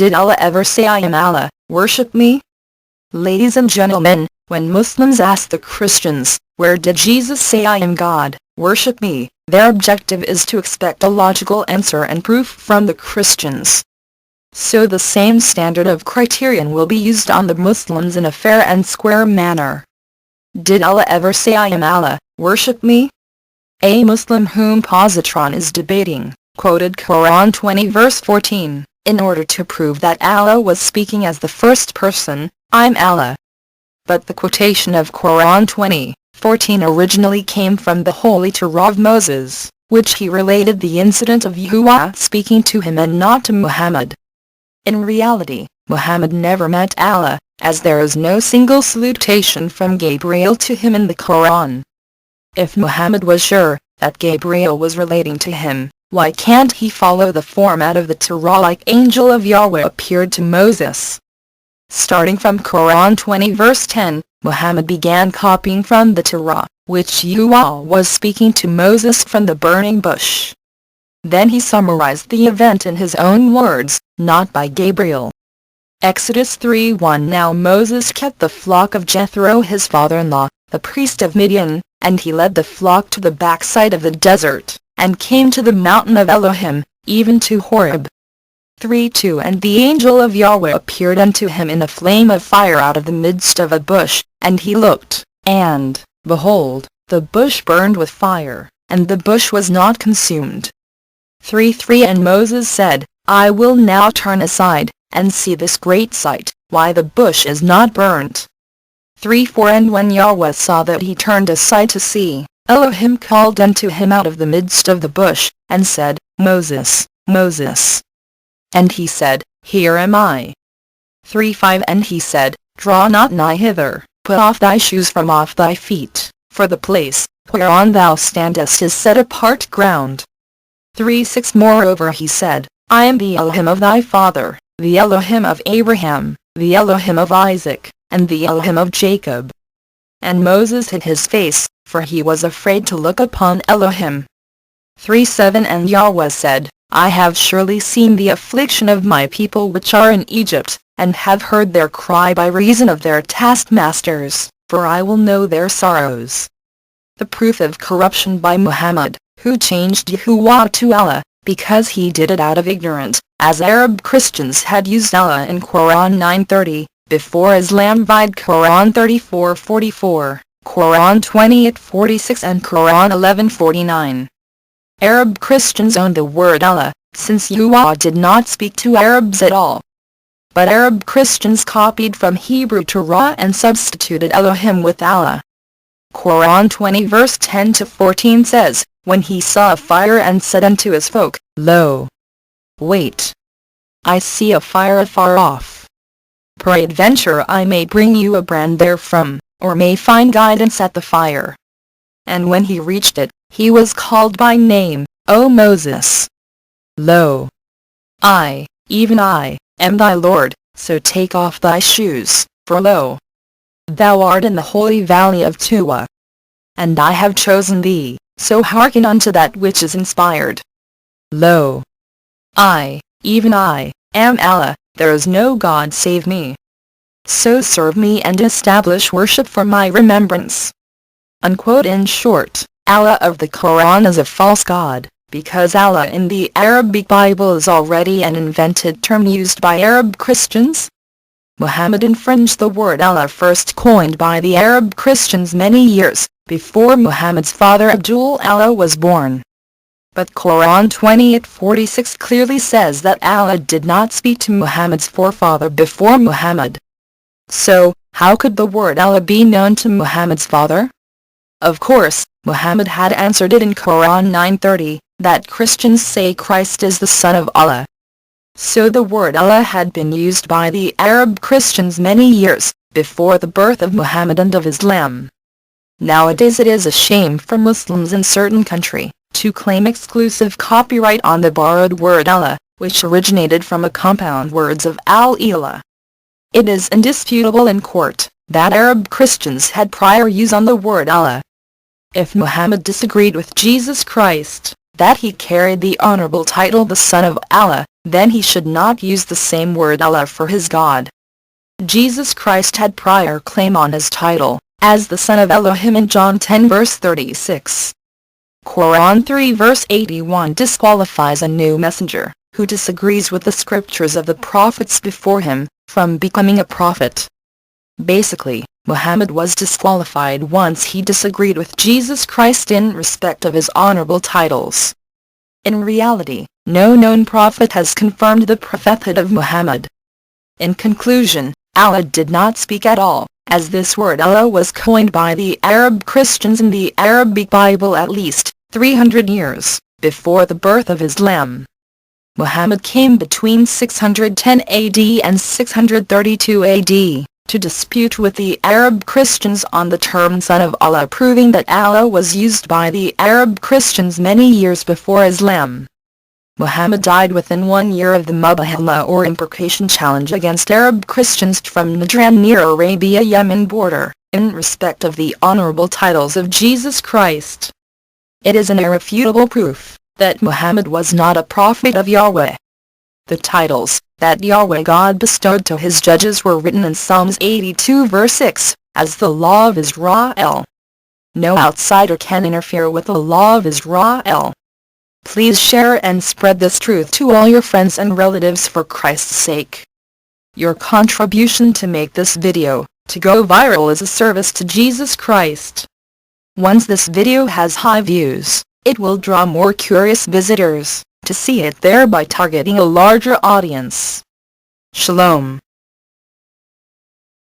Did Allah ever say I am Allah, worship me? Ladies and gentlemen, when Muslims ask the Christians, where did Jesus say I am God, worship me, their objective is to expect a logical answer and proof from the Christians. So the same standard of criterion will be used on the Muslims in a fair and square manner. Did Allah ever say I am Allah, worship me? A Muslim whom positron is debating, quoted Quran 20 verse 14, in order to prove that Allah was speaking as the first person, I'm Allah. But the quotation of Quran 20:14 originally came from the Holy Torah of Moses, which he related the incident of YHWH speaking to him and not to Muhammad. In reality, Muhammad never met Allah, as there is no single salutation from Gabriel to him in the Quran. If Muhammad was sure that Gabriel was relating to him, why can't he follow the format of the Torah like angel of Yahweh appeared to Moses? Starting from Quran 20 verse 10, Muhammad began copying from the Torah, which YHWH was speaking to Moses from the burning bush. Then he summarized the event in his own words, not by Gabriel. Exodus 3:1 Now Moses kept the flock of Jethro his father-in-law, the priest of Midian, and he led the flock to the backside of the desert, and came to the mountain of Elohim, even to Horeb. 3:2 And the angel of Yahweh appeared unto him in a flame of fire out of the midst of a bush, and he looked, and, behold, the bush burned with fire, and the bush was not consumed. 3:3 And Moses said, I will now turn aside, and see this great sight, why the bush is not burnt. 3:4 And when Yahweh saw that he turned aside to see, Elohim called unto him out of the midst of the bush, and said, Moses, Moses. And he said, Here am I. 3:5 And he said, Draw not nigh hither, put off thy shoes from off thy feet, for the place whereon thou standest is set apart ground. 3:6 Moreover he said, I am the Elohim of thy father, the Elohim of Abraham, the Elohim of Isaac, and the Elohim of Jacob. And Moses hid his face, for he was afraid to look upon Elohim. 3:7 And Yahweh said, I have surely seen the affliction of my people which are in Egypt, and have heard their cry by reason of their taskmasters, for I will know their sorrows. The proof of corruption by Muhammad, who changed YHWH to Allah, because he did it out of ignorance, as Arab Christians had used Allah in Quran 9:30, before Islam vied Quran 34:44, Quran 28:46 and Quran 11:49. Arab Christians owned the word Allah, since YHWH did not speak to Arabs at all. But Arab Christians copied from Hebrew Torah and substituted Elohim with Allah. Quran 20 verse 10 to 14 says, When he saw a fire and said unto his folk, Lo! Wait! I see a fire afar off. Peradventure I may bring you a brand therefrom, or may find guidance at the fire. And when he reached it, he was called by name, O Moses. Lo! I, even I, am thy Lord, so take off thy shoes, for lo! Thou art in the holy Valley of Tuwa. And I have chosen thee, so hearken unto that which is inspired. Lo! I, even I, am Allah, there is no God save me. So serve me and establish worship for my remembrance. Unquote. In short, Allah of the Quran is a false god, because Allah in the Arabic Bible is already an invented term used by Arab Christians. Muhammad infringed the word Allah, first coined by the Arab Christians many years before Muhammad's father Abdul-Allah was born. But Quran 28:46 clearly says that Allah did not speak to Muhammad's forefather before Muhammad. So, how could the word Allah be known to Muhammad's father? Of course, Muhammad had answered it in Quran 9:30, that Christians say Christ is the Son of Allah. So the word Allah had been used by the Arab Christians many years before the birth of Muhammad and of Islam. Nowadays it is a shame for Muslims in certain country to claim exclusive copyright on the borrowed word Allah, which originated from a compound words of al-ilah. It is indisputable in court that Arab Christians had prior use on the word Allah. If Muhammad disagreed with Jesus Christ, that he carried the honorable title the Son of Allah, then he should not use the same word Allah for his God. Jesus Christ had prior claim on his title, as the Son of Elohim in John 10 verse 36. Quran 3 verse 81 disqualifies a new messenger, who disagrees with the scriptures of the prophets before him, from becoming a prophet. Basically, Muhammad was disqualified once he disagreed with Jesus Christ in respect of his honorable titles. In reality, no known prophet has confirmed the prophethood of Muhammad. In conclusion, Allah did not speak at all, as this word Allah was coined by the Arab Christians in the Arabic Bible at least 300 years before the birth of Islam. Muhammad came between 610 AD and 632 AD, to dispute with the Arab Christians on the term Son of Allah, proving that Allah was used by the Arab Christians many years before Islam. Muhammad died within 1 year of the Mubahala or imprecation challenge against Arab Christians from Najran near Arabia-Yemen border, in respect of the honorable titles of Jesus Christ. It is an irrefutable proof that Muhammad was not a prophet of Yahweh. The titles that Yahweh God bestowed to his judges were written in Psalms 82 verse 6, as the law of Israel. No outsider can interfere with the law of Israel. Please share and spread this truth to all your friends and relatives for Christ's sake. Your contribution to make this video to go viral is a service to Jesus Christ. Once this video has high views, it will draw more curious visitors to see it, thereby targeting a larger audience. Shalom.